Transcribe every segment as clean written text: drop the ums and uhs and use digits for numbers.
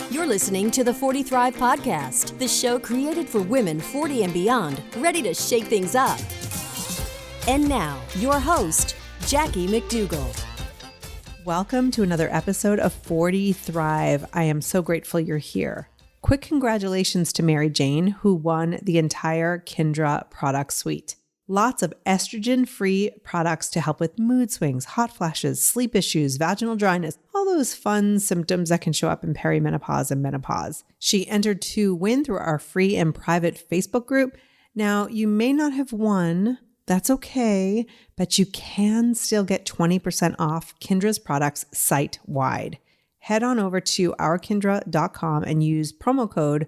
You're listening to the 40 Thrive Podcast, the show created for women 40 and beyond, ready to shake things up. And now, your host, Jackie McDougall. Welcome to another episode of 40 Thrive. I am so grateful you're here. Quick congratulations to Mary Jane, who won the entire Kindra product suite. Lots of estrogen-free products to help with mood swings, hot flashes, sleep issues, vaginal dryness, all those fun symptoms that can show up in perimenopause and menopause. She entered to win through our free and private Facebook group. Now, you may not have won. That's okay, but you can still get 20% off Kindra's products site-wide. Head on over to ourkindra.com and use promo code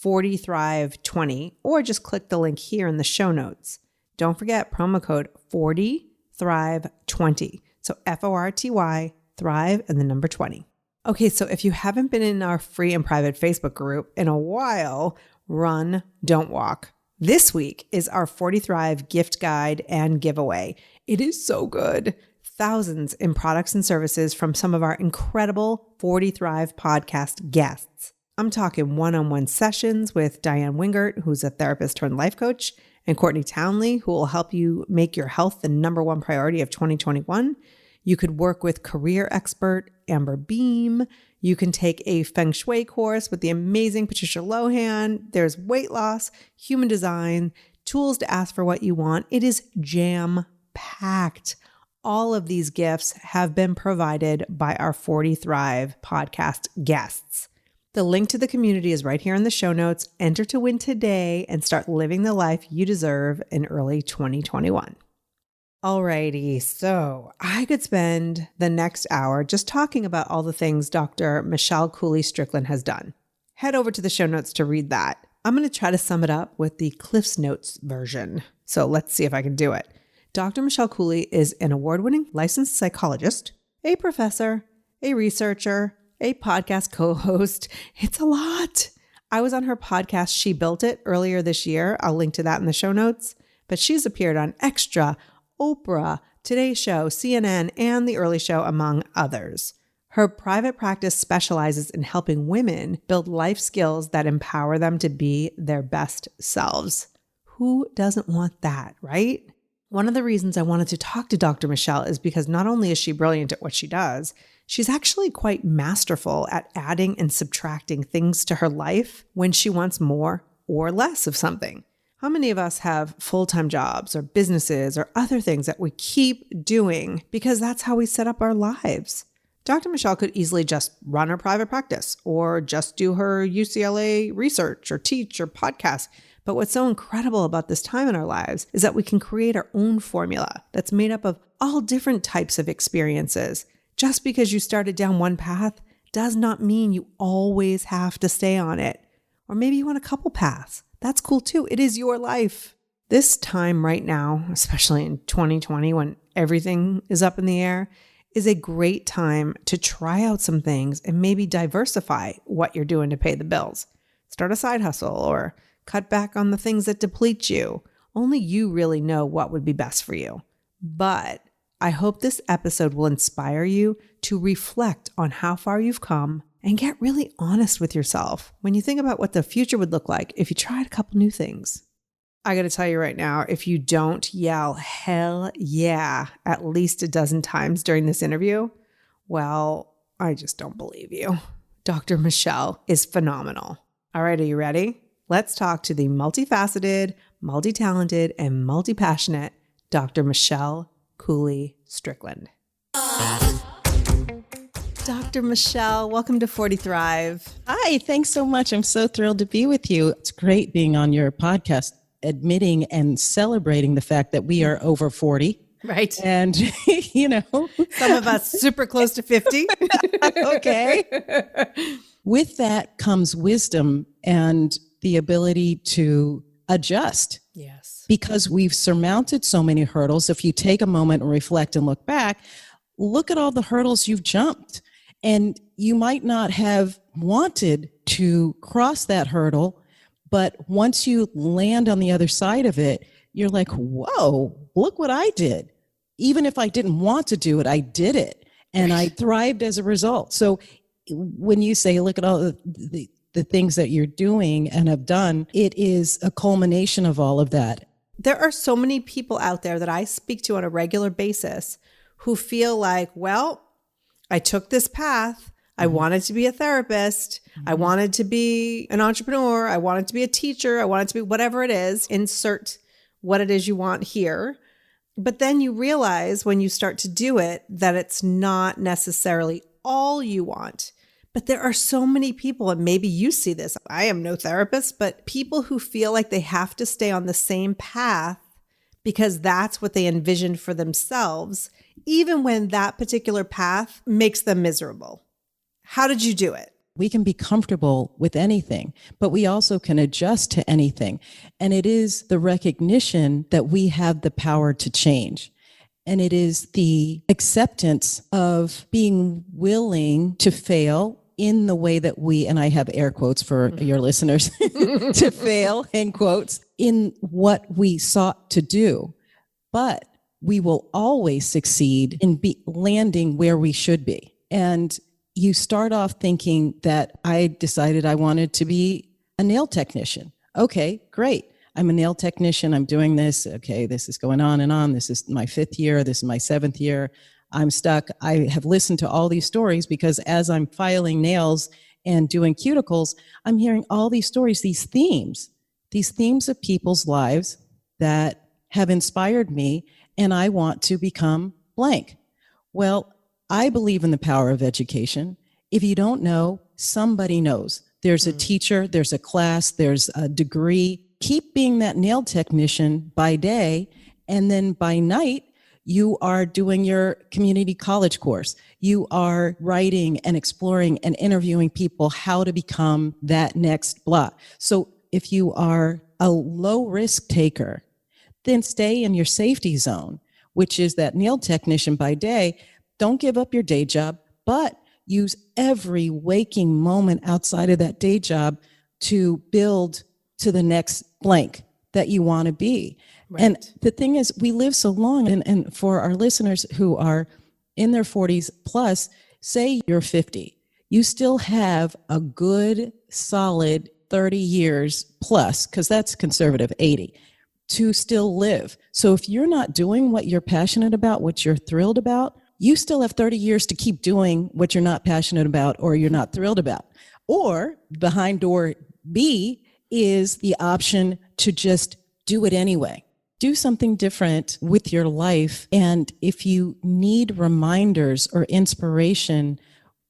40thrive20 or just click the link here in the show notes. Don't forget promo code 40thrive20. So F-O-R-T-Y, Thrive, and the number 20. Okay, so if you haven't been in our free and private Facebook group in a while, run, don't walk. This week is our 40 Thrive gift guide and giveaway. It is so good. Thousands in products and services from some of our incredible 40 Thrive podcast guests. I'm talking one-on-one sessions with Diane Wingert, who's a therapist turned life coach, and Courtney Townley, who will help you make your health the number one priority of 2021. You could work with career expert Amber Beam. You can take a feng shui course with the amazing Patricia Lohan. There's weight loss, human design, tools to ask for what you want. It is jam-packed. All of these gifts have been provided by our 40 Thrive podcast guests. The link to the community is right here in the show notes. Enter to win today and start living the life you deserve in early 2021. Alrighty, so I could spend the next hour just talking about all the things Dr. Michelle Cooley-Strickland has done. Head over to the show notes to read that. I'm going to try to sum it up with the Cliff's Notes version. So let's see if I can do it. Dr. Michelle Cooley is an award-winning licensed psychologist, a professor, a researcher, a podcast co-host. It's a lot. I was on her podcast, She Built It, earlier this year. I'll link to that in the show notes. But she's appeared on Extra, Oprah, Today Show, CNN, and The Early Show, among others. Her private practice specializes in helping women build life skills that empower them to be their best selves. Who doesn't want that, right? One of the reasons I wanted to talk to Dr. Michelle is because not only is she brilliant at what she does, she's actually quite masterful at adding and subtracting things to her life when she wants more or less of something. How many of us have full-time jobs or businesses or other things that we keep doing because that's how we set up our lives? Dr. Michelle could easily just run her private practice or just do her UCLA research or teach or podcast. But what's so incredible about this time in our lives is that we can create our own formula that's made up of all different types of experiences. Just because you started down one path does not mean you always have to stay on it. Or maybe you want a couple paths. That's cool too. It is your life. This time right now, especially in 2020 when everything is up in the air, is a great time to try out some things and maybe diversify what you're doing to pay the bills. Start a side hustle or cut back on the things that deplete you. Only you really know what would be best for you. But I hope this episode will inspire you to reflect on how far you've come and get really honest with yourself when you think about what the future would look like if you tried a couple new things. I got to tell you right now, if you don't yell, hell yeah, at least a dozen times during this interview, well, I just don't believe you. Dr. Michelle is phenomenal. All right, are you ready? Let's talk to the multifaceted, multi-talented, and multi-passionate Dr. Michelle Cooley-Strickland. Dr. Michelle, welcome to 40 Thrive. Hi, thanks so much. I'm so thrilled to be with you. It's great being on your podcast, admitting and celebrating the fact that we are over 40. Right. And, some of us super close to 50. Okay. With that comes wisdom and the ability to adjust. Yes. Because we've surmounted so many hurdles. If you take a moment and reflect and look back, look at all the hurdles you've jumped. And you might not have wanted to cross that hurdle, but once you land on the other side of it, you're like, whoa, look what I did. Even if I didn't want to do it, I did it. And I thrived as a result. So when you say, look at all the things that you're doing and have done, it is a culmination of all of that. There are so many people out there that I speak to on a regular basis who feel like, well, I took this path. I wanted to be a therapist. I wanted to be an entrepreneur. I wanted to be a teacher. I wanted to be whatever it is. Insert what it is you want here. But then you realize when you start to do it that it's not necessarily all you want. But there are so many people, and maybe you see this. I am no therapist, but people who feel like they have to stay on the same path because that's what they envisioned for themselves, even when that particular path makes them miserable. How did you do it? We can be comfortable with anything, but we also can adjust to anything. And it is the recognition that we have the power to change. And it is the acceptance of being willing to fail in the way that we, and I have air quotes for your listeners, to fail, in quotes, in what we sought to do. But we will always succeed in landing where we should be. And you start off thinking that I decided I wanted to be a nail technician. Okay, great. I'm a nail technician. I'm doing this. Okay, this is going on and on. This is my 5th year. This is my 7th year. I'm stuck. I have listened to all these stories because as I'm filing nails and doing cuticles, I'm hearing all these stories, these themes of people's lives that have inspired me, and I want to become blank. Well, I believe in the power of education. If you don't know, somebody knows. There's a teacher, there's a class, there's a degree. Keep being that nail technician by day, and then by night, you are doing your community college course. You are writing and exploring and interviewing people how to become that next blah. So if you are a low risk taker, then stay in your safety zone, which is that nail technician by day. Don't give up your day job, but use every waking moment outside of that day job to build to the next blank that you want to be. Right. And the thing is, we live so long, and for our listeners who are in their 40s plus, say you're 50, you still have a good, solid 30 years plus, because that's conservative 80, to still live. So if you're not doing what you're passionate about, what you're thrilled about, you still have 30 years to keep doing what you're not passionate about or you're not thrilled about. Or behind door B is the option to just do it anyway. Do something different with your life. And if you need reminders or inspiration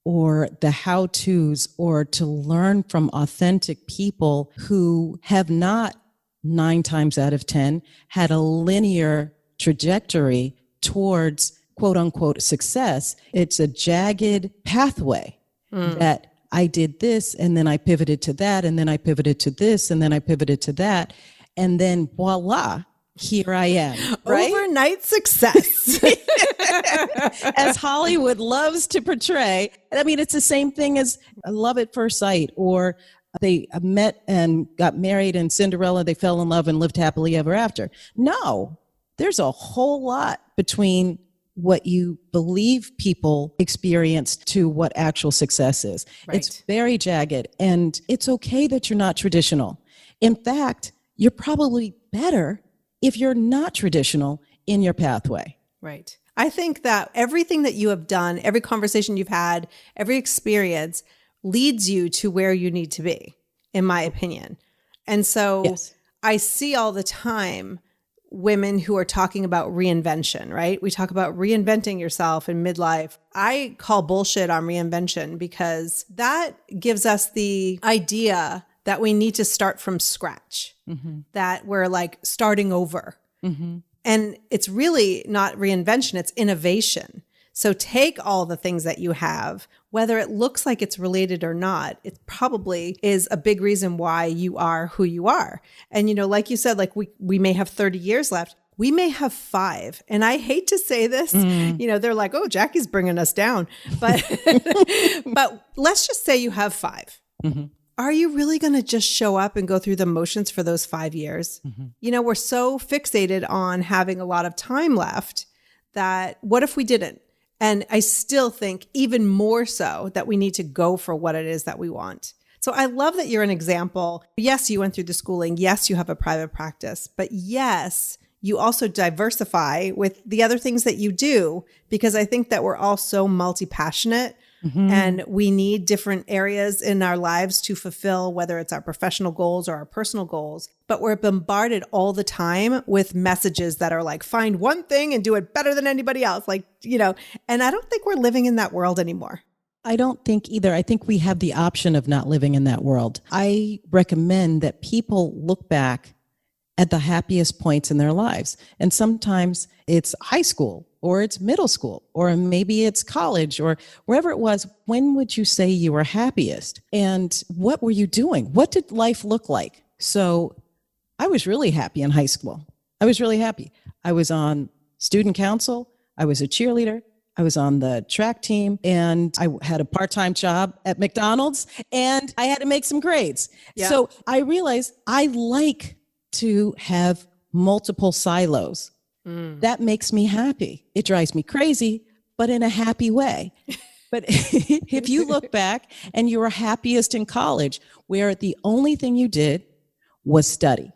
or the how-tos or to learn from authentic people who have not 9 times out of 10 had a linear trajectory towards quote unquote success, it's a jagged pathway that I did this and then I pivoted to that and then I pivoted to this and then I pivoted to that. And then voila, here I am. Right? Overnight success. As Hollywood loves to portray. I mean, it's the same thing as love at first sight, or they met and got married and Cinderella, they fell in love and lived happily ever after. No, there's a whole lot between what you believe people experienced to what actual success is. Right. It's very jagged, and it's okay that you're not traditional. In fact, you're probably better if you're not traditional in your pathway. Right. I think that everything that you have done, every conversation you've had, every experience leads you to where you need to be, in my opinion. And so yes. I see all the time women who are talking about reinvention, right? We talk about reinventing yourself in midlife. I call bullshit on reinvention because that gives us the idea that we need to start from scratch, that we're like starting over. And it's really not reinvention, it's innovation. So take all the things that you have, whether it looks like it's related or not, it probably is a big reason why you are who you are. And, you know, like you said, like we may have 30 years left. We may have 5. And I hate to say this, you know, they're like, oh, Jackie's bringing us down. But, but let's just say you have 5. Are you really going to just show up and go through the motions for those 5 years? You know, we're so fixated on having a lot of time left that what if we didn't? And I still think even more so that we need to go for what it is that we want. So I love that you're an example. Yes, you went through the schooling. Yes, you have a private practice. But yes, you also diversify with the other things that you do, because I think that we're all so multi-passionate and we need different areas in our lives to fulfill, whether it's our professional goals or our personal goals. But we're bombarded all the time with messages that are like, find one thing and do it better than anybody else. Like, and I don't think we're living in that world anymore. I don't think either. I think we have the option of not living in that world. I recommend that people look back at the happiest points in their lives. And sometimes it's high school, or it's middle school, or maybe it's college, or wherever it was. When would you say you were happiest? And what were you doing? What did life look like? So I was really happy in high school. I was really happy. I was on student council. I was a cheerleader. I was on the track team, and I had a part-time job at McDonald's, and I had to make some grades. Yeah. So I realized I like to have multiple silos. That makes me happy. It drives me crazy, but in a happy way. But if you look back and you were happiest in college, where the only thing you did was study,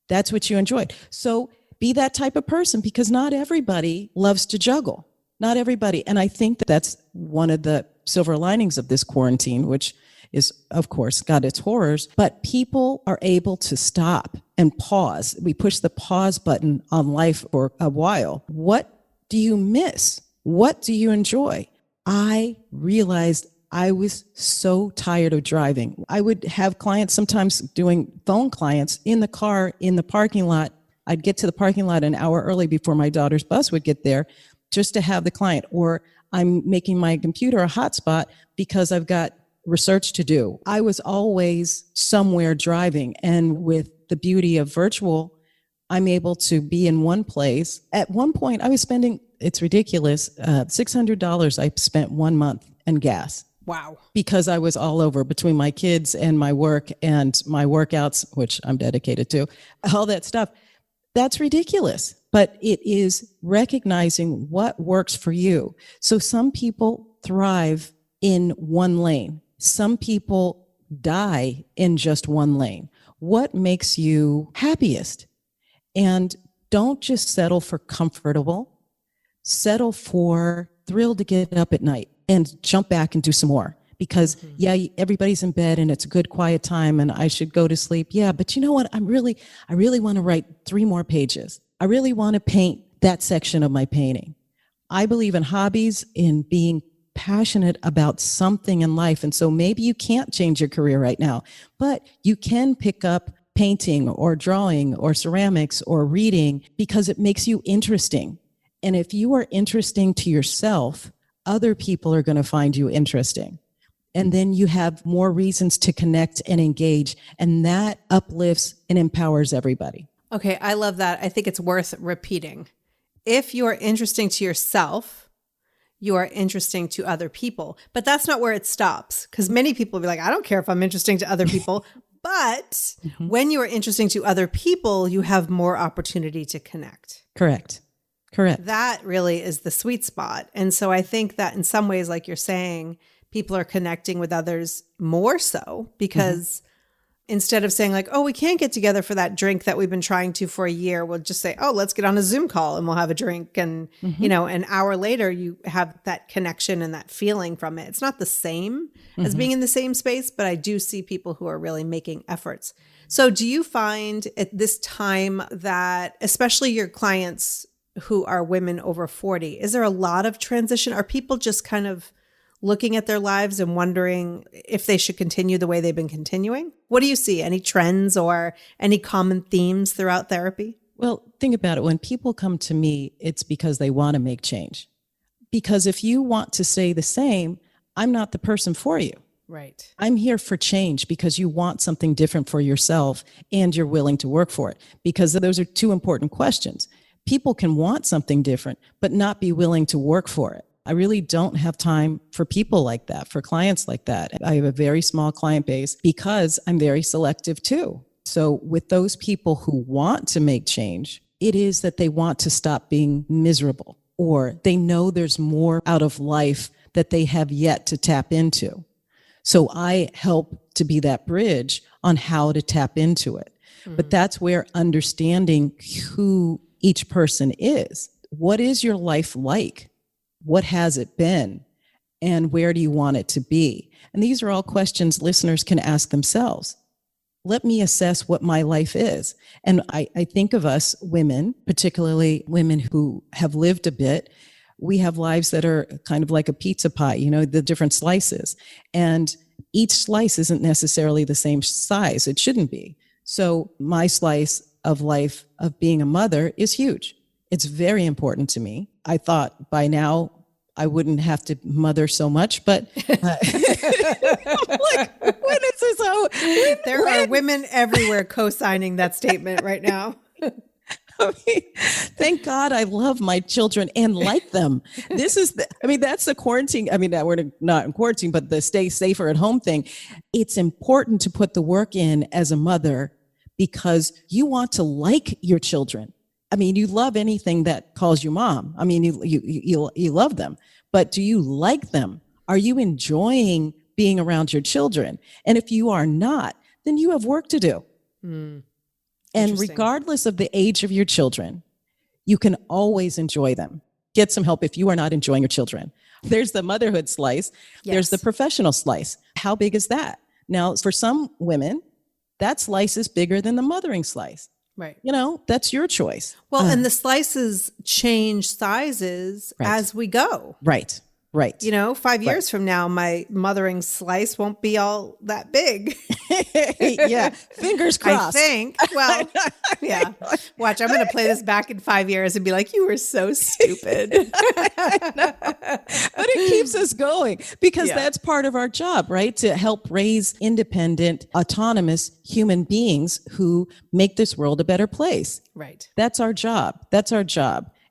that's what you enjoyed. So be that type of person, because not everybody loves to juggle. Not everybody. And I think that that's one of the silver linings of this quarantine, which is, of course, got its horrors, but people are able to stop and pause. We push the pause button on life for a while. What do you miss? What do you enjoy? I realized I was so tired of driving. I would have clients sometimes doing phone clients in the car, in the parking lot. I'd get to the parking lot an hour early before my daughter's bus would get there, just to have the client. Or I'm making my computer a hotspot because I've got research to do. I was always somewhere driving. And with the beauty of virtual, I'm able to be in one place. At one point, I was spending, it's ridiculous, $600 I spent 1 month in gas. Wow. Because I was all over between my kids and my work and my workouts, which I'm dedicated to, all that stuff. That's ridiculous. But it is recognizing what works for you. So some people thrive in one lane. Some people die in just one lane. What makes you happiest? And don't just settle for comfortable. Settle for thrilled to get up at night and jump back and do some more. Because everybody's in bed and it's a good quiet time and I should go to sleep. Yeah, but you know what? I really want to write 3 more pages. I really want to paint that section of my painting. I believe in hobbies, in being passionate about something in life. And so maybe you can't change your career right now, but you can pick up painting or drawing or ceramics or reading because it makes you interesting. And if you are interesting to yourself, other people are going to find you interesting. And then you have more reasons to connect and engage, and that uplifts and empowers everybody. Okay, I love that. I think it's worth repeating. If you are interesting to yourself, you are interesting to other people. But that's not where it stops, because many people will be like, I don't care if I'm interesting to other people. But when you are interesting to other people, you have more opportunity to connect. Correct. That really is the sweet spot. And so I think that in some ways, like you're saying, people are connecting with others more so because instead of saying like, oh, we can't get together for that drink that we've been trying to for a year, we'll just say, oh, let's get on a Zoom call and we'll have a drink. And, an hour later, you have that connection and that feeling from it. It's not the same as being in the same space, but I do see people who are really making efforts. So do you find at this time that, especially your clients who are women over 40, is there a lot of transition? Are people just kind of looking at their lives and wondering if they should continue the way they've been continuing? What do you see? Any trends or any common themes throughout therapy? Well, think about it. When people come to me, it's because they want to make change. Because if you want to stay the same, I'm not the person for you. Right. I'm here for change because you want something different for yourself and you're willing to work for it. Because those are 2 important questions. People can want something different, but not be willing to work for it. I really don't have time for people like that, for clients like that. I have a very small client base because I'm very selective too. So with those people who want to make change, it is that they want to stop being miserable. or they know there's more out of life that they have yet to tap into. So I help to be that bridge on how to tap into it. But that's where understanding who each person is. What is your life like? What has it been? And where do you want it to be? And these are all questions listeners can ask themselves. Let me assess what my life is. And I think of us women, particularly women who have lived a bit, we have lives that are kind of like a pizza pie, the different slices. And each slice isn't necessarily the same size. It shouldn't be. So my slice of life of being a mother is huge. It's very important to me. I thought by now I wouldn't have to mother so much, but I'm like, when is this? There are women everywhere co-signing that statement right now. Thank God I love my children and like them. That's the quarantine. We're not in quarantine, but the stay safer at home thing. It's important to put the work in as a mother because you want to like your children. You love anything that calls you mom. You love them, but do you like them? Are you enjoying being around your children? And if you are not, then you have work to do. And regardless of the age of your children, you can always enjoy them. Get some help if you are not enjoying your children. There's the motherhood slice. Yes. There's the professional slice. How big is that? Now, for some women, that slice is bigger than the mothering slice. Right. That's your choice. Well, and the slices change sizes as we go. Right. 5 years from now, my mothering slice won't be all that big. Yeah. Fingers crossed. I think. Well, yeah. Watch, I'm going to play this back in 5 years and be like, you were so stupid. But it keeps us going because that's part of our job, right? To help raise independent, autonomous human beings who make this world a better place. Right. That's our job.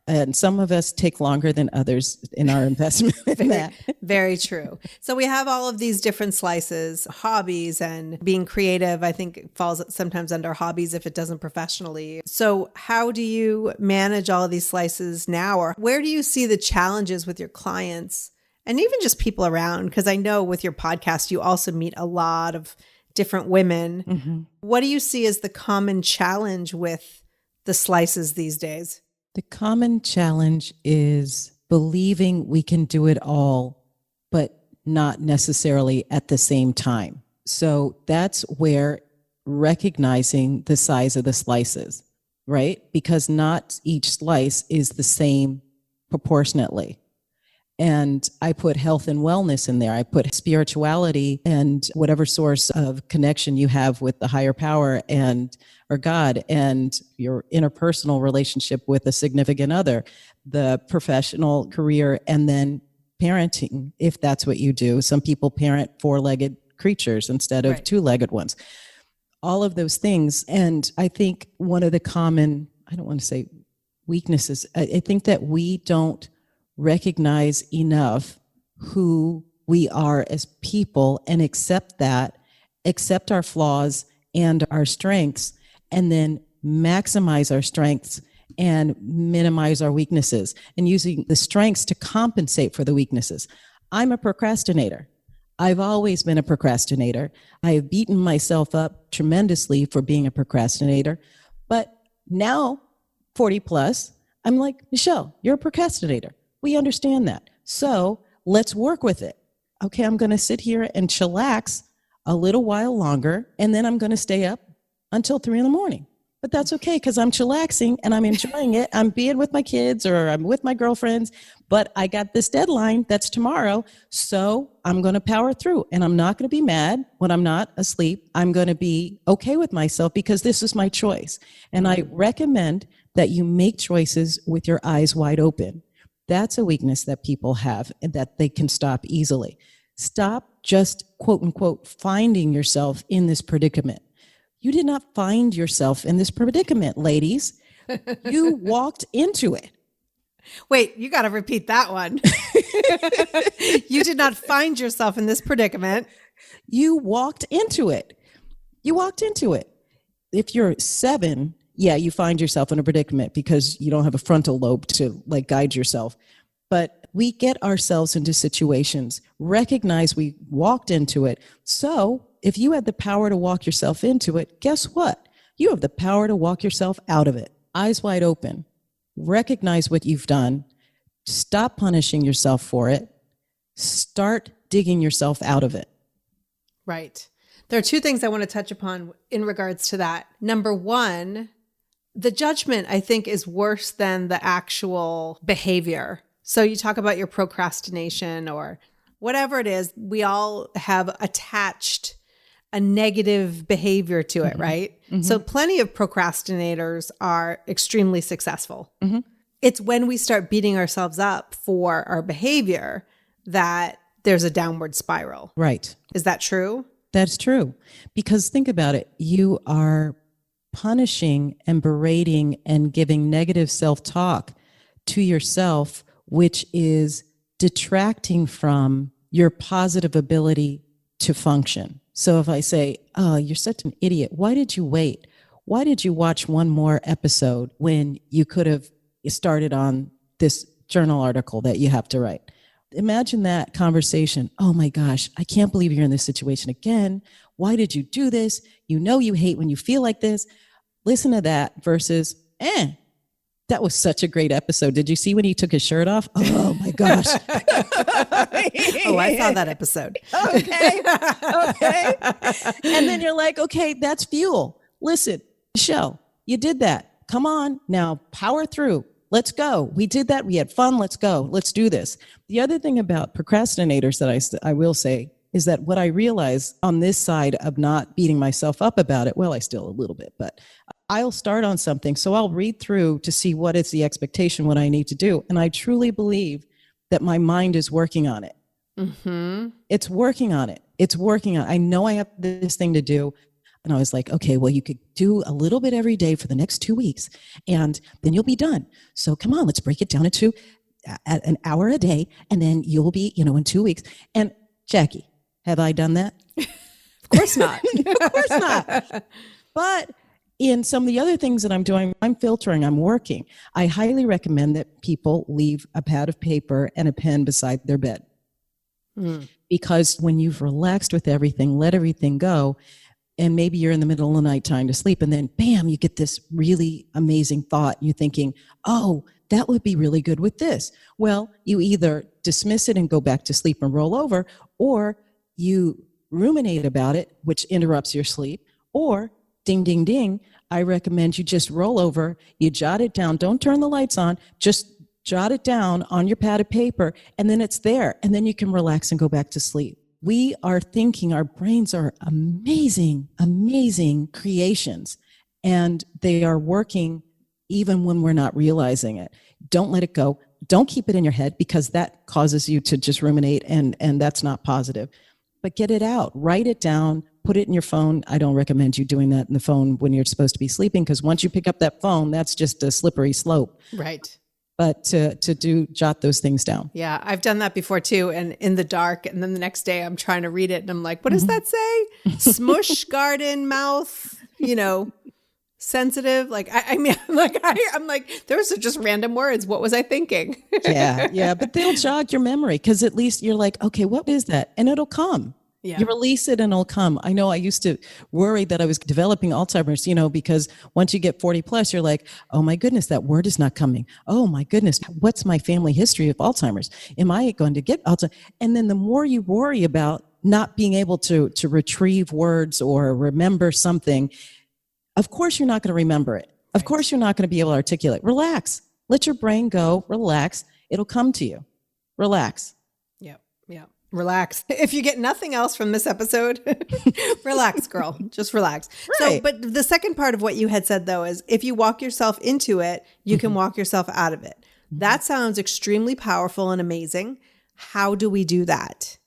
And some of us take longer than others in our investment in that. Very true. So we have all of these different slices, hobbies, and being creative, I think falls sometimes under hobbies if it doesn't professionally. So how do you manage all of these slices now? Or where do you see the challenges with your clients and even just people around? Because I know with your podcast, you also meet a lot of different women. Mm-hmm. What do you see as the common challenge with the slices these days? The common challenge is believing we can do it all, but not necessarily at the same time. So that's where recognizing the size of the slices, right? Because not each slice is the same proportionately. And I put health and wellness in there. I put spirituality and whatever source of connection you have with the higher power or God, and your interpersonal relationship with a significant other, the professional career, and then parenting, if that's what you do. Some people parent four-legged creatures instead of two-legged ones. All of those things. And I think one of the common, I don't want to say weaknesses, I think that we don't recognize enough who we are as people and accept our flaws and our strengths, and then maximize our strengths and minimize our weaknesses, and using the strengths to compensate for the weaknesses. I'm a procrastinator. I've always been a procrastinator. I have beaten myself up tremendously for being a procrastinator. But now, 40 plus, I'm like, Michelle, you're a procrastinator. We understand that. So let's work with it. Okay, I'm going to sit here and chillax a little while longer, and then I'm going to stay up until 3 a.m. But that's okay because I'm chillaxing and I'm enjoying it. I'm being with my kids or I'm with my girlfriends, but I got this deadline that's tomorrow. So I'm going to power through, and I'm not going to be mad when I'm not asleep. I'm going to be okay with myself because this is my choice. And I recommend that you make choices with your eyes wide open. That's a weakness that people have and that they can stop easily. Stop just, quote unquote, finding yourself in this predicament. You did not find yourself in this predicament, ladies. You walked into it. Wait, you got to repeat that one. You did not find yourself in this predicament. You walked into it. If you're 7, yeah, you find yourself in a predicament because you don't have a frontal lobe to like guide yourself. But we get ourselves into situations, recognize we walked into it. So if you had the power to walk yourself into it, guess what? You have the power to walk yourself out of it. Eyes wide open. Recognize what you've done. Stop punishing yourself for it. Start digging yourself out of it. Right. There are two things I want to touch upon in regards to that. Number one, the judgment, I think, is worse than the actual behavior. So you talk about your procrastination or whatever it is, we all have attached a negative behavior to it, right? So plenty of procrastinators are extremely successful. It's when we start beating ourselves up for our behavior that there's a downward spiral. Right. Is that true? That's true. Because think about it. You are punishing and berating and giving negative self-talk to yourself, which is detracting from your positive ability to function. So if I say, oh, you're such an idiot. Why did you wait? Why did you watch one more episode when you could have started on this journal article that you have to write? Imagine that conversation. Oh my gosh, I can't believe you're in this situation again. Why did you do this? You know you hate when you feel like this. Listen to that versus, that was such a great episode. Did you see when he took his shirt off? Oh my gosh. Oh, I saw that episode. Okay. And then you're like, okay, that's fuel. Listen, Michelle, you did that. Come on now, power through. Let's go. We did that. We had fun. Let's go. Let's do this. The other thing about procrastinators that I will say is that what I realize on this side of not beating myself up about it, well, I still a little bit, but I'll start on something. So I'll read through to see what is the expectation, what I need to do. And I truly believe that my mind is working on it. It's working on it. It's working on it. I know I have this thing to do. And I was like, okay, well, you could do a little bit every day for the next 2 weeks, and then you'll be done. So come on, let's break it down into an hour a day, and then you'll be, in 2 weeks. And Jackie, have I done that? Of course not. Of course not. But in some of the other things that I'm doing, I'm filtering, I'm working. I highly recommend that people leave a pad of paper and a pen beside their bed. Because when you've relaxed with everything, let everything go, and maybe you're in the middle of the night trying to sleep, and then bam, you get this really amazing thought. You're thinking, oh, that would be really good with this. Well, you either dismiss it and go back to sleep and roll over, or you ruminate about it, which interrupts your sleep, or ding, ding, ding, I recommend you just roll over, you jot it down, don't turn the lights on, just jot it down on your pad of paper, and then it's there, and then you can relax and go back to sleep. We are thinking, our brains are amazing, amazing creations, and they are working even when we're not realizing it. Don't let it go. Don't keep it in your head, because that causes you to just ruminate, and that's not positive. But get it out, write it down, put it in your phone. I don't recommend you doing that in the phone when you're supposed to be sleeping, because once you pick up that phone, that's just a slippery slope. Right. But to jot those things down. Yeah, I've done that before too, and in the dark, and then the next day I'm trying to read it and I'm like, what does that say? Smush, garden, mouth, sensitive. Like, I'm like, those are just random words. What was I thinking? Yeah, but they'll jog your memory, because at least you're like, okay, what is that? And it'll come. Yeah. You release it and it'll come. I know I used to worry that I was developing Alzheimer's, because once you get 40 plus, you're like, oh my goodness, that word is not coming. Oh my goodness, what's my family history of Alzheimer's? Am I going to get Alzheimer's? And then the more you worry about not being able to retrieve words or remember something, of course you're not going to remember it. Of course you're not going to be able to articulate. Relax. Let your brain go. Relax. It'll come to you. Relax. Yeah. Relax. If you get nothing else from this episode, relax, girl. Just relax. Right. So, but the second part of what you had said, though, is if you walk yourself into it, you can walk yourself out of it. That sounds extremely powerful and amazing. How do we do that?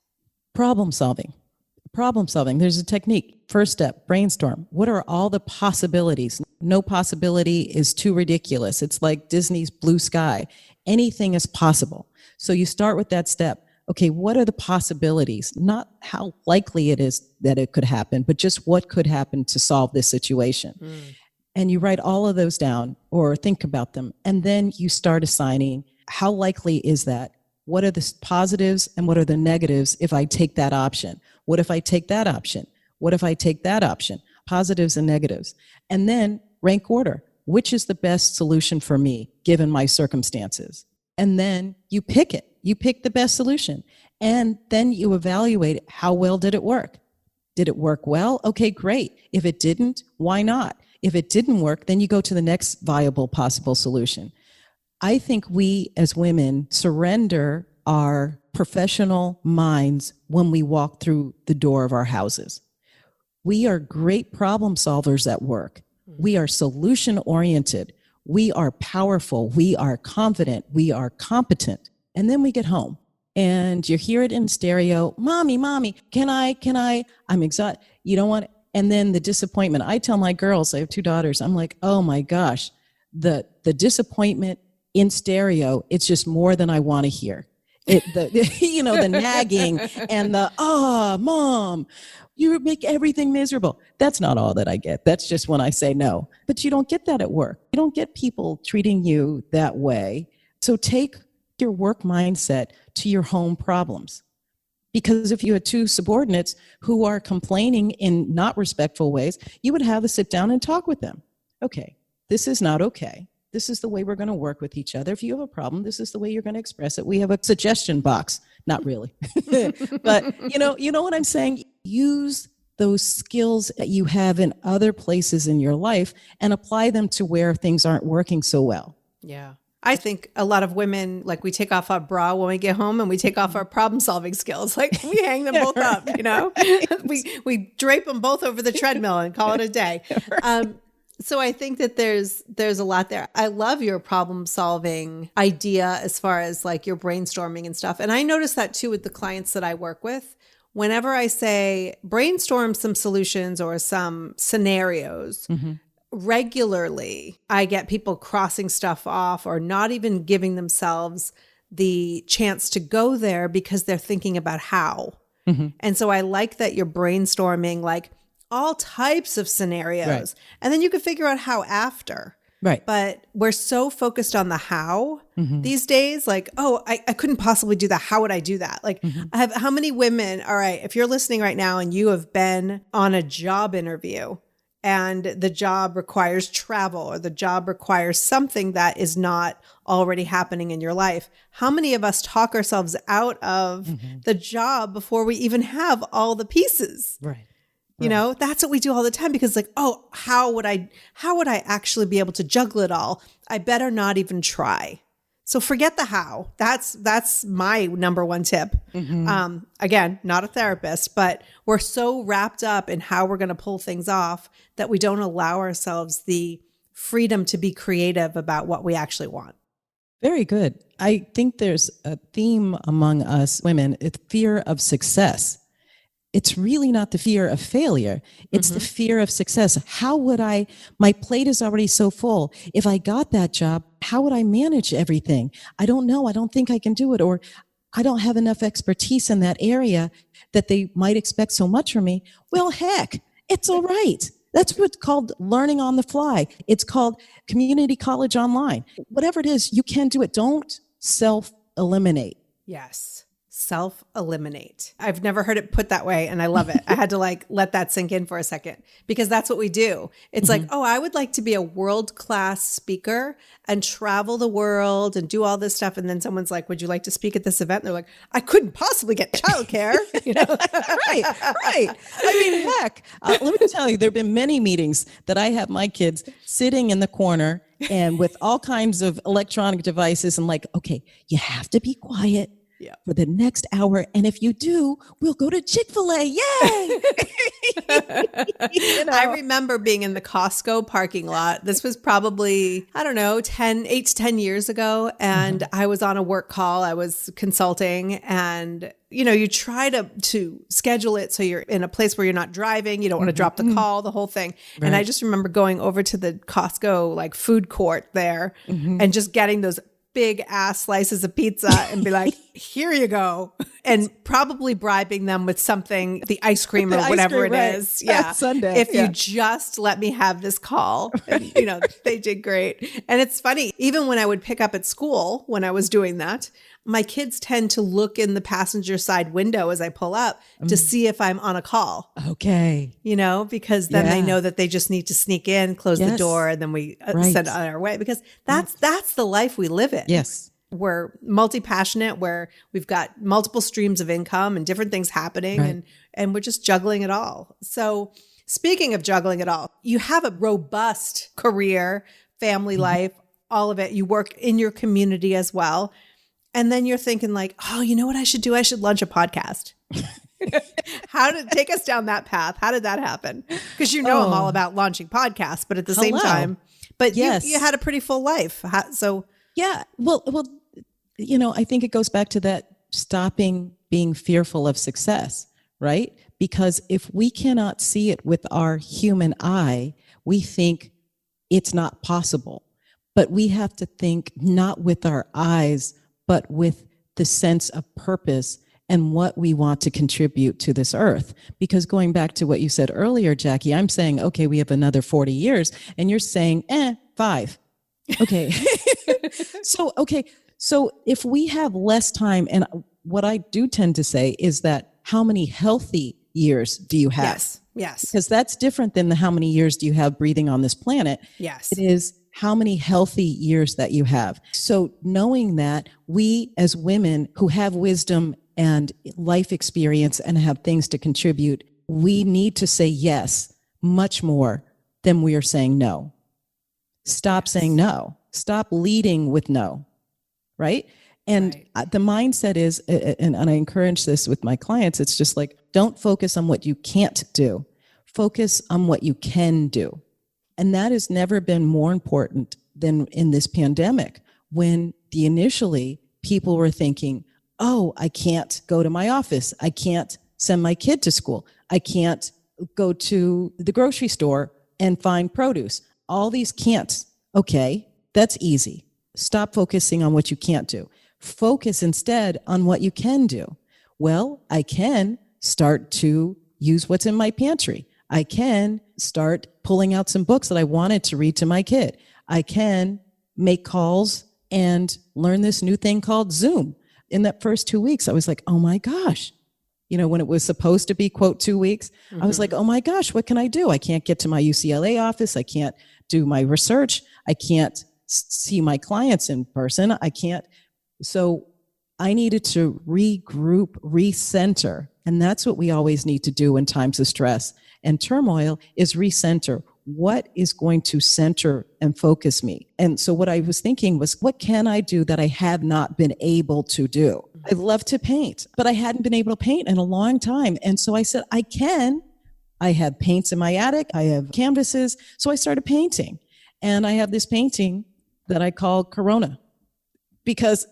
Problem solving. There's a technique. First step, brainstorm. What are all the possibilities? No possibility is too ridiculous. It's like Disney's blue sky. Anything is possible. So you start with that step. Okay, what are the possibilities? Not how likely it is that it could happen, but just what could happen to solve this situation. and you write all of those down or think about them. And then you start assigning, how likely is that? What are the positives and what are the negatives if I take that option? What if I take that option? What if I take that option? Positives and negatives. And then rank order. Which is the best solution for me given my circumstances? And then you pick it. You pick the best solution. And then you evaluate how well did it work? Did it work well? Okay, great. If it didn't, why not? If it didn't work, then you go to the next viable possible solution. I think we as women surrender our professional minds when we walk through the door of our houses. We are great problem solvers at work. We are solution oriented. We are powerful. We are confident. We are competent. And then we get home and you hear it in stereo. Mommy, can I? I'm exhausted. You don't want it. And then the disappointment. I tell my girls, I have 2 daughters. I'm like, oh my gosh, the disappointment in stereo, it's just more than I want to hear. The nagging and the, mom, you make everything miserable. That's not all that I get. That's just when I say no. But you don't get that at work. You don't get people treating you that way. So take your work mindset to your home problems. Because if you had 2 subordinates who are complaining in not respectful ways, you would have to sit down and talk with them. Okay, this is not okay. This is the way we're going to work with each other. If you have a problem, this is the way you're going to express it. We have a suggestion box. Not really. But you know what I'm saying? Use those skills that you have in other places in your life and apply them to where things aren't working so well. Yeah. I think a lot of women, like, we take off our bra when we get home and we take off our problem solving skills. Like, we hang them both up, we drape them both over the treadmill and call it a day. So I think that there's a lot there. I love your problem solving idea as far as like your brainstorming and stuff. And I notice that too with the clients that I work with. Whenever I say brainstorm some solutions or some scenarios, regularly I get people crossing stuff off or not even giving themselves the chance to go there because they're thinking about how. And so I like that you're brainstorming like all types of scenarios. Right. And then you can figure out how after. Right. But we're so focused on the how these days, like, oh, I couldn't possibly do that. How would I do that? Like, how many women, all right, if you're listening right now and you have been on a job interview and the job requires travel or the job requires something that is not already happening in your life, how many of us talk ourselves out of the job before we even have all the pieces? Right. You know, that's what we do all the time because like, oh, how would I actually be able to juggle it all? I better not even try. So forget the how. That's my number one tip. Again, not a therapist, but we're so wrapped up in how we're going to pull things off that we don't allow ourselves the freedom to be creative about what we actually want. Very good. I think there's a theme among us women. It's fear of success. It's really not the fear of failure. It's the fear of success. How would my plate is already so full. If I got that job, how would I manage everything? I don't know. I don't think I can do it. Or I don't have enough expertise in that area that they might expect so much from me. Well, heck, it's all right. That's what's called learning on the fly. It's called community college online. Whatever it is, you can do it. Don't self-eliminate. Yes. Self-eliminate. I've never heard it put that way, and I love it. I had to like let that sink in for a second because that's what we do. It's like, oh, I would like to be a world-class speaker and travel the world and do all this stuff. And then someone's like, would you like to speak at this event? And they're like, I couldn't possibly get childcare. Right. I mean, heck, let me tell you, there have been many meetings that I have my kids sitting in the corner and with all kinds of electronic devices and like, okay, you have to be quiet. Yeah. For the next hour. And if you do, we'll go to Chick-fil-A. Yay! I remember being in the Costco parking lot. This was probably, 8 to 10 years ago. And I was on a work call. I was consulting and, you try to schedule it so you're in a place where you're not driving. You don't want to drop the call, the whole thing. Right. And I just remember going over to the Costco food court there and just getting those big ass slices of pizza and be like, here you go. And probably bribing them with something, the ice cream or whatever it is. Yeah. Sunday. If you just let me have this call. And, they did great. And it's funny, even when I would pick up at school, when I was doing that, my kids tend to look in the passenger side window as I pull up to see if I'm on a call. Okay. Because then they know that they just need to sneak in, close the door, and then we send on our way. Because that's the life we live in. Yes. We're multi-passionate, where we've got multiple streams of income and different things happening, and we're just juggling it all. So speaking of juggling it all, you have a robust career, family life, all of it. You work in your community as well. And then you're thinking like, oh, you know what I should do? I should launch a podcast. How did take us down that path? How did that happen? Because I'm all about launching podcasts, but at the same time, you had a pretty full life. Yeah. Well, I think it goes back to that stopping being fearful of success, right? Because if we cannot see it with our human eye, we think it's not possible. But we have to think not with our eyes, but with the sense of purpose and what we want to contribute to this earth. Because going back to what you said earlier, Jackie, I'm saying, okay, we have another 40 years, and you're saying, 5. Okay. So if we have less time, and what I do tend to say is that how many healthy years do you have? Yes. Because that's different than the how many years do you have breathing on this planet. Yes. It is how many healthy years that you have. So knowing that we as women who have wisdom and life experience and have things to contribute, we need to say yes much more than we are saying no. Stop saying no. Stop leading with no, right? And the mindset is, and I encourage this with my clients, it's just like, don't focus on what you can't do. Focus on what you can do. And that has never been more important than in this pandemic, when initially people were thinking, oh, I can't go to my office. I can't send my kid to school. I can't go to the grocery store and find produce. All these can'ts. Okay, that's easy. Stop focusing on what you can't do. Focus instead on what you can do. Well, I can start to use what's in my pantry. I can start pulling out some books that I wanted to read to my kid. I can make calls and learn this new thing called Zoom. In that first 2 weeks, I was like, oh my gosh. When it was supposed to be, quote, 2 weeks, I was like, oh my gosh, what can I do? I can't get to my UCLA office. I can't do my research. I can't see my clients in person. I can't. So I needed to regroup, recenter. And that's what we always need to do in times of stress and turmoil, is recenter. What is going to center and focus me? And so what I was thinking was, what can I do that I have not been able to do? I love to paint, but I hadn't been able to paint in a long time. And so I said, I can. I have paints in my attic. I have canvases. So I started painting. And I have this painting that I call Corona, because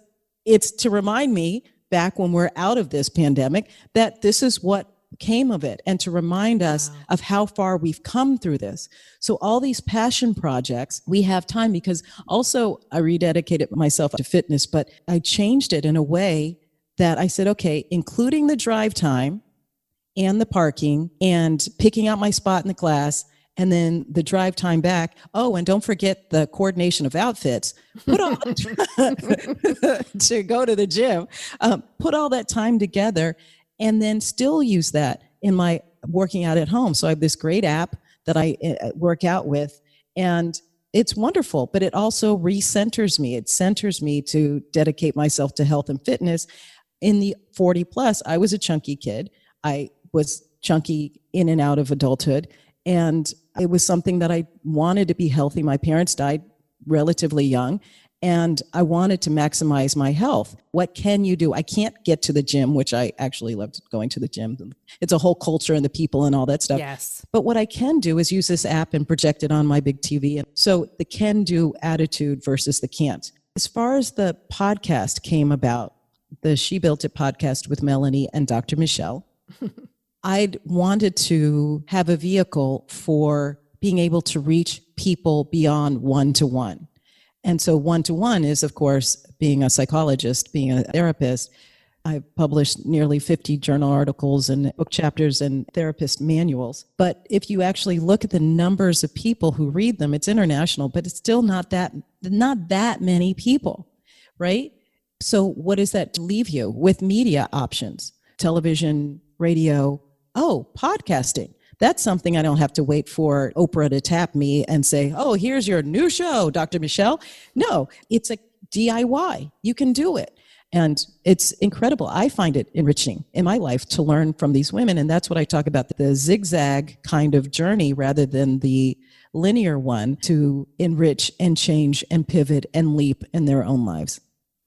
it's to remind me, back when we're out of this pandemic, that this is what came of it, and to remind us of how far we've come through this. So all these passion projects, we have time, because also I rededicated myself to fitness, but I changed it in a way that I said, okay, including the drive time and the parking and picking out my spot in the class, and then the drive time back. Oh, and don't forget the coordination of outfits. Put all to go to the gym. Put all that time together, and then still use that in my working out at home. So I have this great app that I work out with, and it's wonderful, but it also recenters me. It centers me to dedicate myself to health and fitness. In the 40 plus, I was a chunky kid. I was chunky in and out of adulthood. And it was something that I wanted to be healthy. My parents died relatively young, and I wanted to maximize my health. What can you do? I can't get to the gym, which I actually loved going to the gym. It's a whole culture and the people and all that stuff. Yes. But what I can do is use this app and project it on my big TV. So the can-do attitude versus the can't. As far as the podcast came about, the She Built It podcast with Melanie and Dr. Michelle, I'd wanted to have a vehicle for being able to reach people beyond one-to-one. And so one-to-one is, of course, being a psychologist, being a therapist, I've published nearly 50 journal articles and book chapters and therapist manuals. But if you actually look at the numbers of people who read them, it's international, but it's still not that many people, right? So what does that leave you with media options? Television, radio, podcasting. That's something I don't have to wait for Oprah to tap me and say, oh, here's your new show, Dr. Michelle. No, it's a DIY. You can do it. And it's incredible. I find it enriching in my life to learn from these women. And that's what I talk about, the zigzag kind of journey rather than the linear one, to enrich and change and pivot and leap in their own lives.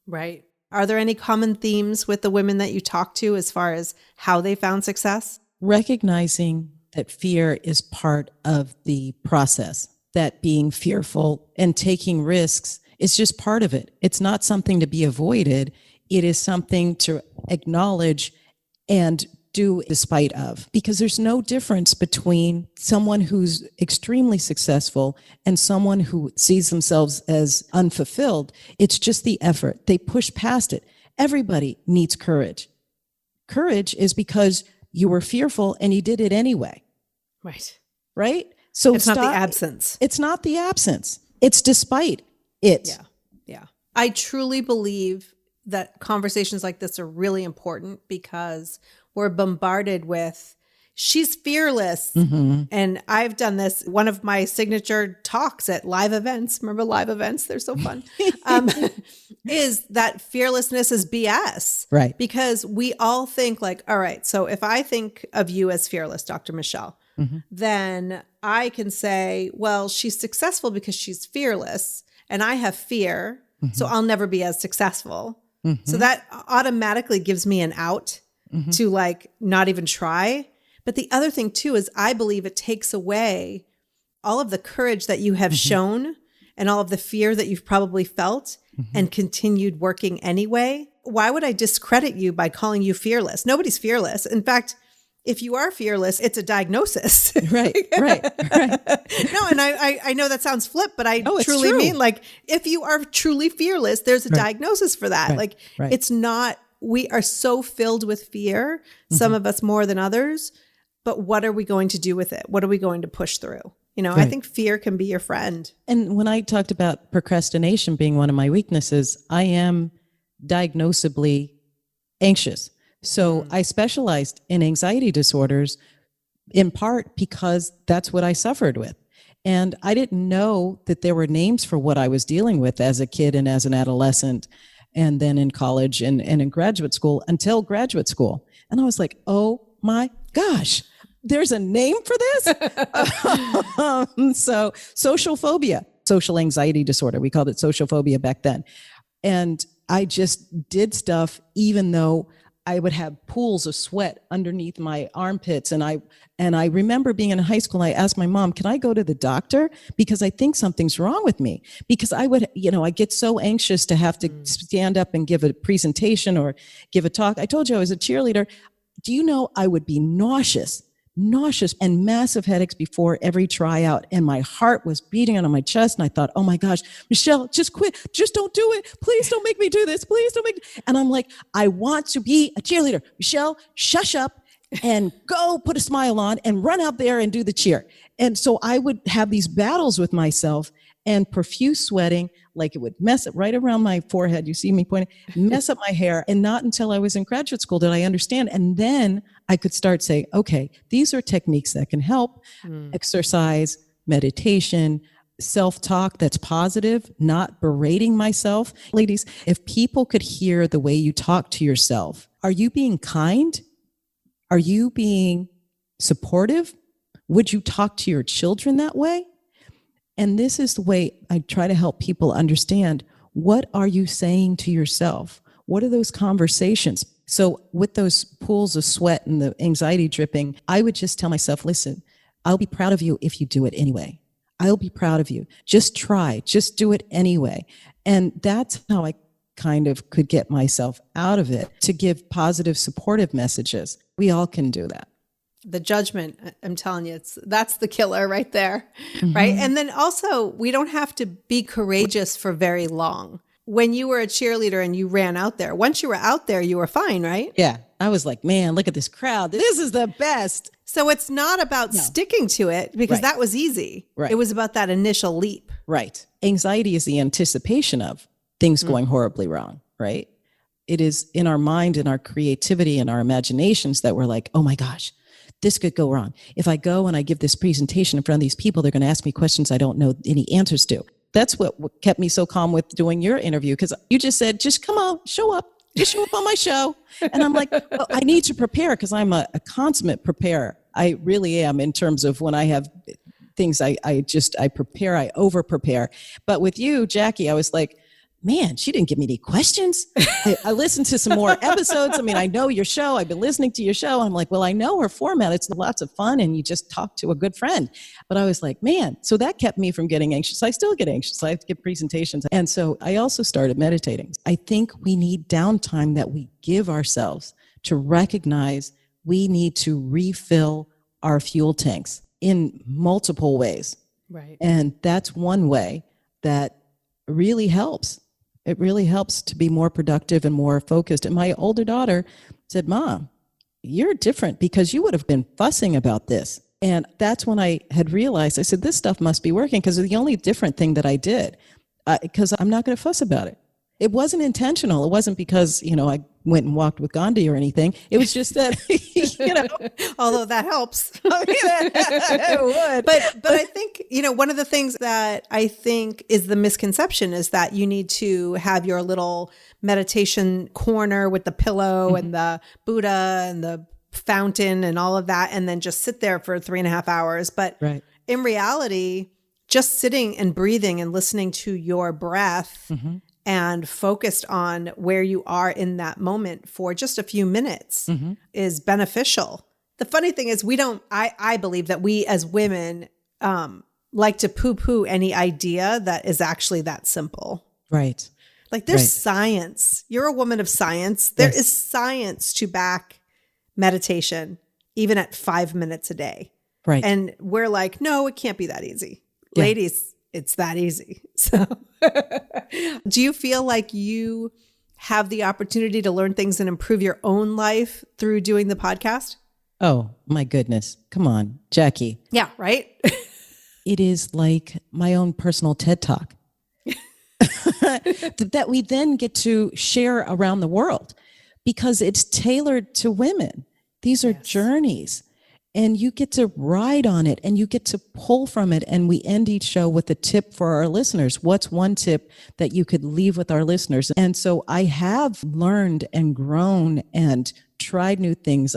Right. Are there any common themes with the women that you talk to as far as how they found success? Recognizing that fear is part of the process, that being fearful and taking risks is just part of it. It's not something to be avoided. It is something to acknowledge and do despite of, because there's no difference between someone who's extremely successful and someone who sees themselves as unfulfilled. It's just the effort. They push past it. Everybody needs courage. Courage is because you were fearful and you did it anyway. Right. Right? So it's not the absence. It's not the absence. It's despite it. Yeah. Yeah. I truly believe that conversations like this are really important because we're bombarded with, she's fearless. Mm-hmm. And I've done this. One of my signature talks at live events, remember live events? They're so fun. Is that fearlessness is BS. Right. Because we all think like, all right, so if I think of you as fearless, Dr. Michelle, mm-hmm. then I can say, well, she's successful because she's fearless and I have fear. Mm-hmm. So I'll never be as successful. Mm-hmm. So that automatically gives me an out mm-hmm. to like not even try. But the other thing too is I believe it takes away all of the courage that you have mm-hmm. shown and all of the fear that you've probably felt mm-hmm. and continued working anyway. Why would I discredit you by calling you fearless? Nobody's fearless. In fact, if you are fearless, it's a diagnosis. Right. No, and I know that sounds flip, but I truly mean like, if you are truly fearless, there's a diagnosis for that. Like it's not, we are so filled with fear, some of us more than others, but what are we going to do with it? What are we going to push through? You know, I think fear can be your friend. And when I talked about procrastination being one of my weaknesses, I am diagnosably anxious. So I specialized in anxiety disorders in part because that's what I suffered with. And I didn't know that there were names for what I was dealing with as a kid and as an adolescent, and then in college and in graduate school until graduate school. And I was like, oh my gosh, there's a name for this? So social phobia, social anxiety disorder. We called it social phobia back then. And I just did stuff even though I would have pools of sweat underneath my armpits. And I remember being in high school, I asked my mom, can I go to the doctor? Because I think something's wrong with me. Because I would, I get so anxious to have to stand up and give a presentation or give a talk. I told you I was a cheerleader. Do you know I would be nauseous and massive headaches before every tryout. And my heart was beating on my chest. And I thought, oh my gosh, Michelle, just quit. Just don't do it. Please don't make me do this. Please don't make. And I'm like, I want to be a cheerleader. Michelle, shush up and go put a smile on and run out there and do the cheer. And so I would have these battles with myself and profuse sweating, like it would mess it right around my forehead. You see me pointing, mess up my hair. And not until I was in graduate school did I understand. And then I could start saying, okay, these are techniques that can help. Exercise, meditation, self-talk that's positive, not berating myself. Ladies, if people could hear the way you talk to yourself, are you being kind? Are you being supportive? Would you talk to your children that way? And this is the way I try to help people understand, what are you saying to yourself? What are those conversations? So with those pools of sweat and the anxiety dripping, I would just tell myself, listen, I'll be proud of you if you do it anyway. I'll be proud of you. Just try, just do it anyway. And that's how I kind of could get myself out of it, to give positive, supportive messages. We all can do that. The judgment, I'm telling you, that's the killer right there, right? And then also, we don't have to be courageous for very long. when you were a cheerleader and you ran out there, once you were out there, you were fine, right? Yeah. I was like, man, look at this crowd. This is the best. So it's not about sticking to it because that was easy. Right. It was about that initial leap. Right. Anxiety is the anticipation of things going horribly wrong, right? It is in our mind and our creativity and our imaginations that we're like, oh my gosh, this could go wrong. If I go and I give this presentation in front of these people, they're going to ask me questions I don't know any answers to. That's what kept me so calm with doing your interview, because you just said, just come on, show up. Just show up on my show. And I'm like, well, I need to prepare because I'm a consummate preparer. I really am, in terms of when I have things, I prepare, I over prepare. But with you, Jackie, I was like, man, she didn't give me any questions. I listened to some more episodes. I mean, I know your show. I've been listening to your show. I'm like, well, I know her format. It's lots of fun. And you just talk to a good friend. But I was like, man, so that kept me from getting anxious. I still get anxious. I have to give presentations. And so I also started meditating. I think we need downtime that we give ourselves to recognize we need to refill our fuel tanks in multiple ways. Right. And that's one way that really helps. It really helps to be more productive and more focused. And my older daughter said, Mom, you're different because you would have been fussing about this. And that's when I had realized, I said, this stuff must be working, because the only different thing that I did, because I'm not going to fuss about it. It wasn't intentional. It wasn't because, I went and walked with Gandhi or anything. It was just that, Although that helps. It would. But I think, one of the things that I think is the misconception is that you need to have your little meditation corner with the pillow and the Buddha and the fountain and all of that, and then just sit there for 3.5 hours. But in reality, just sitting and breathing and listening to your breath and focused on where you are in that moment for just a few minutes is beneficial. The funny thing is I believe that we as women like to poo-poo any idea that is actually that simple. Right. Like there's science. You're a woman of science. There is science to back meditation, even at 5 minutes a day. Right. And we're like, no, it can't be that easy. Yeah. Ladies, it's that easy. So do you feel like you have the opportunity to learn things and improve your own life through doing the podcast? Oh, my goodness. Come on, Jackie. Yeah, right? It is like my own personal TED Talk that we then get to share around the world, because it's tailored to women. These are journeys. And you get to ride on it and you get to pull from it. And we end each show with a tip for our listeners. What's one tip that you could leave with our listeners? And so I have learned and grown and tried new things,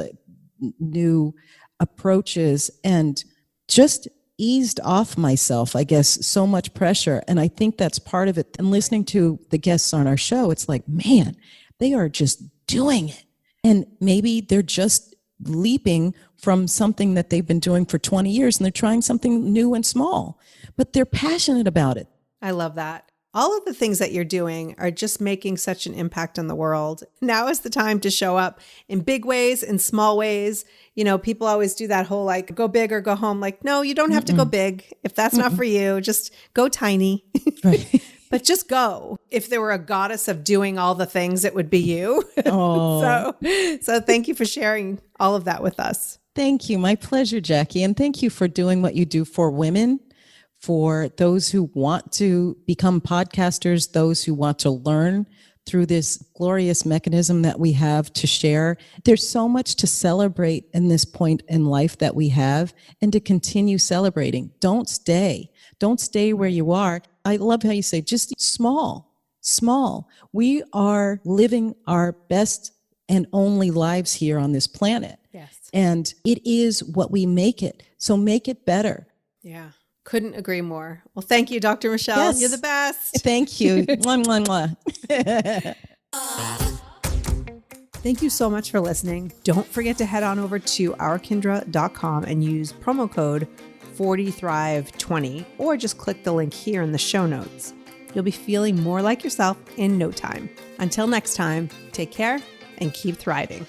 new approaches, and just eased off myself, I guess, so much pressure. And I think that's part of it. And listening to the guests on our show, it's like, man, they are just doing it. And maybe they're just leaping from something that they've been doing for 20 years and they're trying something new and small, but they're passionate about it. I love that. All of the things that you're doing are just making such an impact on the world. Now is the time to show up in big ways, in small ways. People always do that whole like go big or go home. Like, no, you don't have to go big. If that's not for you, just go tiny. Right. But just go. If there were a goddess of doing all the things, it would be you. Oh. So thank you for sharing all of that with us. Thank you. My pleasure, Jackie. And thank you for doing what you do for women, for those who want to become podcasters, those who want to learn through this glorious mechanism that we have to share. There's so much to celebrate in this point in life that we have, and to continue celebrating. Don't stay where you are. I love how you say just small. We are living our best and only lives here on this planet. Yes. And it is what we make it. So make it better. Yeah. Couldn't agree more. Well, thank you, Dr. Michelle. Yes. You're the best. Thank you. Mwah, mwah, mwah. Thank you so much for listening. Don't forget to head on over to ourkindra.com and use promo code 40thrive20, or just click the link here in the show notes. You'll be feeling more like yourself in no time. Until next time, take care and keep thriving.